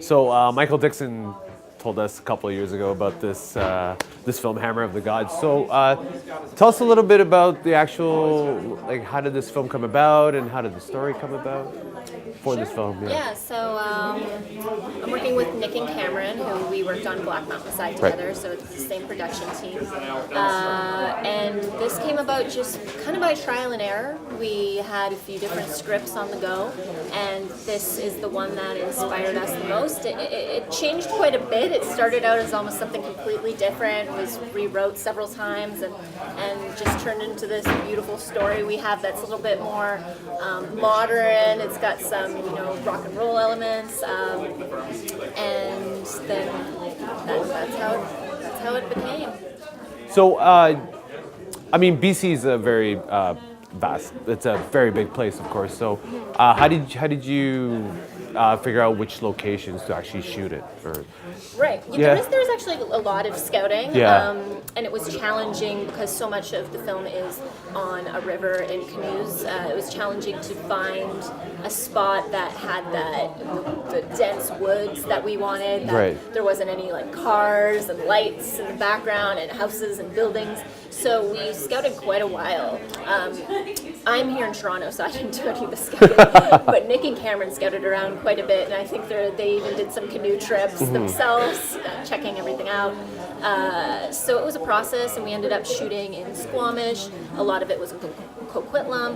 So Michael Dixon told us a couple of years ago about this film, Hammer of the Gods. So tell us a little bit about the actual, like, how did this film come about, and how did the story come about for this film? Yeah, so I'm working with Nick and Cameron, who we worked on Black Mountain Side together, Right. so it's the same production team. And this came about just kind of by trial and error. We had a few different scripts on the go, and this is the one that inspired us the most. It changed quite a bit. It started out as almost something completely different, was rewrote several times, and just turned into this beautiful story we have that's a little bit more modern. It's got some, rock and roll elements, and then that's how it became. So, BC is a very vast. It's a very big place, of course. So, how did you figure out which locations to actually shoot it? Or Right. Yeah. There's actually a lot of scouting, Yeah. And it was challenging because so much of the film is on a river in canoes. It was challenging to find a spot that had the dense woods that we wanted. That Right. There wasn't any like cars and lights in the background and houses and buildings. So we scouted quite a while. I'm here in Toronto, so I didn't do any of the scouting. But Nick and Cameron scouted around quite a bit, and I think they even did some canoe trips themselves, checking everything out. So it was a process, and we ended up shooting in Squamish. A lot of it was in Coquitlam,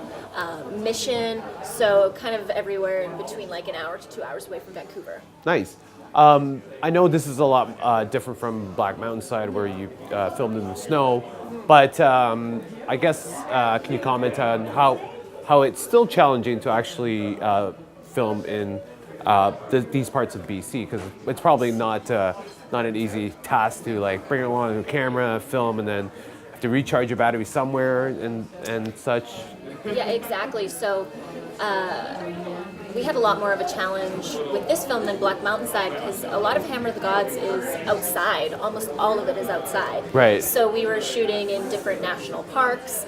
Mission, so kind of everywhere in between, like an hour to 2 hours away from Vancouver. Nice. I know this is a lot different from Black Mountain Side, where you filmed in the snow, but I guess can you comment on how it's still challenging to actually film in these parts of BC, because it's probably not an easy task to like bring along a camera, film, and then have to recharge your battery somewhere and such. Yeah, exactly. So we had a lot more of a challenge with this film than Black Mountain Side, because a lot of Hammer of the Gods is outside. Almost all of it is outside. Right. So we were shooting in different national parks.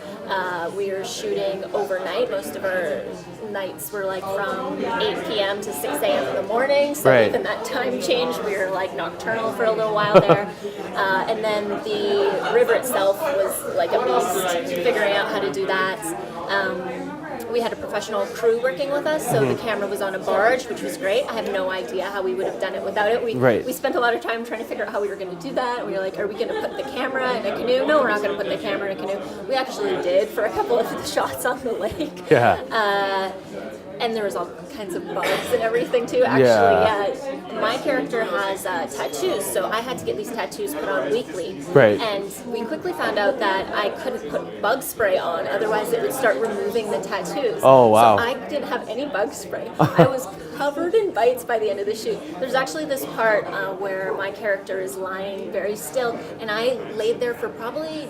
We were shooting overnight. Most of our nights were like from 8 p.m. to 6 a.m. in the morning. So Right. even that time change, we were like nocturnal for a little while there. And then the river itself was like a beast, figuring out how to do that. We had a professional crew working with us, so the camera was on a barge, which was great. I have no idea how we would have done it without it. We spent a lot of time trying to figure out how we were going to do that. We were like, are we going to put the camera in a canoe? No, we're not going to put the camera in a canoe. We actually did for a couple of the shots on the lake. Yeah. And there was all kinds of bugs and everything too. Actually, my character has tattoos, so I had to get these tattoos put on weekly. Right. And we quickly found out that I couldn't put bug spray on, otherwise it would start removing the tattoos. Oh, wow. So I didn't have any bug spray. I was covered in bites by the end of the shoot. There's actually this part where my character is lying very still, and I laid there for probably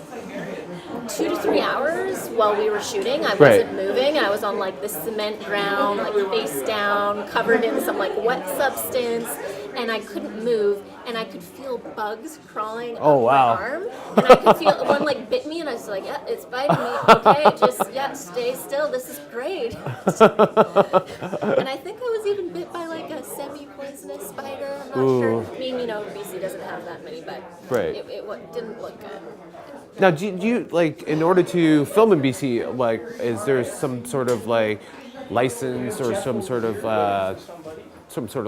2 to 3 hours while we were shooting. I wasn't moving. I was on like the cement ground, like face down, covered in some like wet substance, and I couldn't move, and I could feel bugs crawling up my arm, and I could feel one like bit me, and I was like, yeah, it's biting me. Okay, just stay still. This is great. And I think I was even bit by like a semi-poisonous spider. I'm not sure. I mean, BC doesn't have that many, but it didn't look good. Now, do you like, in order to film in BC, like, is there some sort of like license or some sort of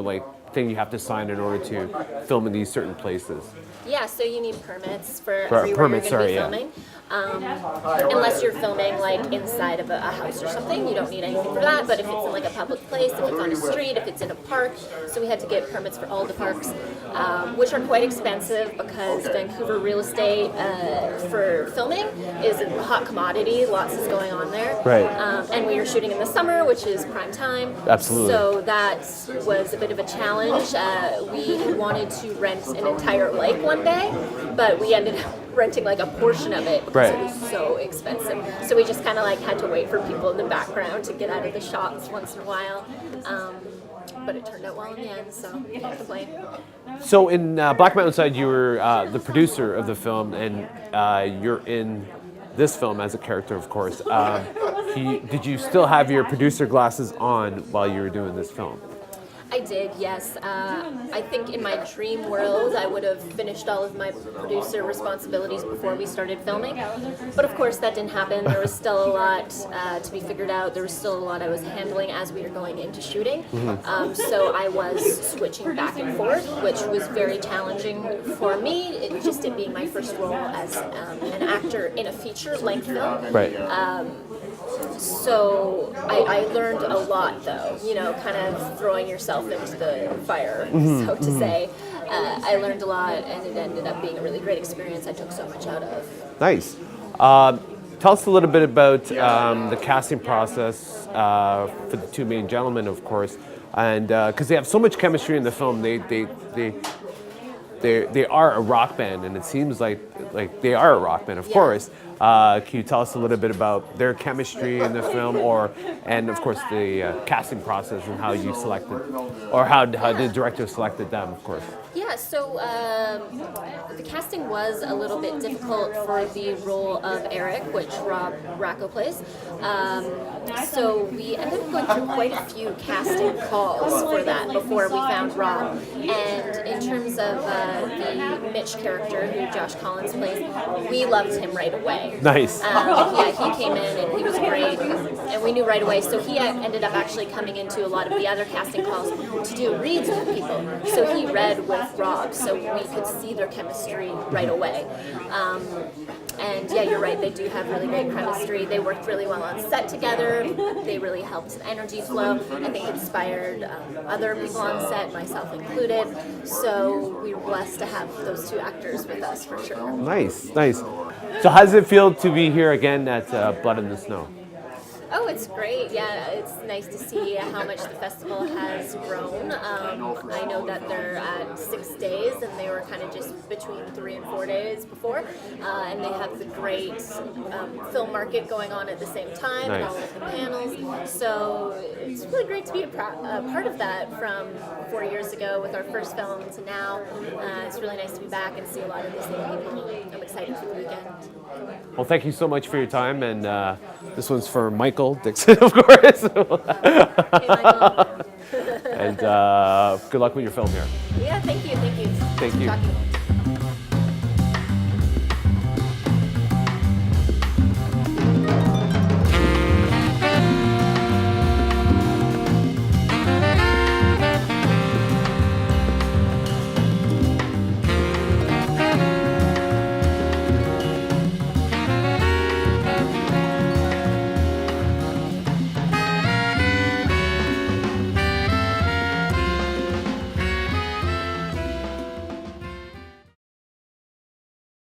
like thing you have to sign in order to film in these certain places? Yeah, so you need permits for everywhere you're going to be filming. Unless you're filming like inside of a house or something, you don't need anything for that. But if it's in like a public place, if it's on a street, if it's in a park, so we had to get permits for all the parks, which are quite expensive because Vancouver real estate for filming is a hot commodity. Lots is going on there. Right. And we were shooting in the summer, which is prime time. Absolutely. So that was a bit of a challenge. We had wanted to rent an entire lake one day, but we ended up renting like a portion of it because it was so expensive. So we just kind of like had to wait for people in the background to get out of the shots once in a while. But it turned out well in the end, so can't complain. So in Black Mountain Side, you were the producer of the film, and you're in this film as a character, of course. Did you still have your producer glasses on while you were doing this film? I I did, yes. I think in my dream world, I would have finished all of my producer responsibilities before we started filming. But of course, that didn't happen. There was still a lot to be figured out. There was still a lot I was handling as we were going into shooting. So I was switching back and forth, which was very challenging for me. It being my first role as an actor in a feature-length film. Right. So I learned a lot, though, kind of throwing yourself into the fire, so to say. I learned a lot, and it ended up being a really great experience. I took so much out of. Nice. Tell us a little bit about the casting process for the two main gentlemen, of course, and because they have so much chemistry in the film, they are a rock band, and it seems like they are a rock band, of course. Can you tell us a little bit about their chemistry in the film, and of course the casting process and how you selected, or how the director selected them, of course? Yeah, so the casting was a little bit difficult for the role of Eric, which Rob Racco plays. So we ended up going through quite a few casting calls for that before we found Rob. And in terms of the Mitch character, who Josh Collins plays, we loved him right away. Nice. Yeah, he came in and he was great, and we knew right away. So he ended up actually coming into a lot of the other casting calls to do reads with people. So he read with Rob, so we could see their chemistry right away. And yeah, you're right, they do have really great chemistry. They worked really well on set together. They really helped the energy flow. I think inspired other people on set, myself included. So we were blessed to have those two actors with us for sure. Nice, nice. So how does it feel to be here again at Blood in the Snow? Oh, it's great. Yeah, it's nice to see how much the festival has grown. I know that they're at 6 days, and they were kind of just between 3 and 4 days before. And they have the great film market going on at the same time, and all of the panels. So it's really great to be a part of that from 4 years ago with our first film to now. It's really nice to be back and see a lot of the same people. I'm excited for the weekend. Well, thank you so much for your time, and this one's for Michael Dixon, of course. Hey, Michael. And good luck with your film here. Yeah, thank you. Thank you. Talking.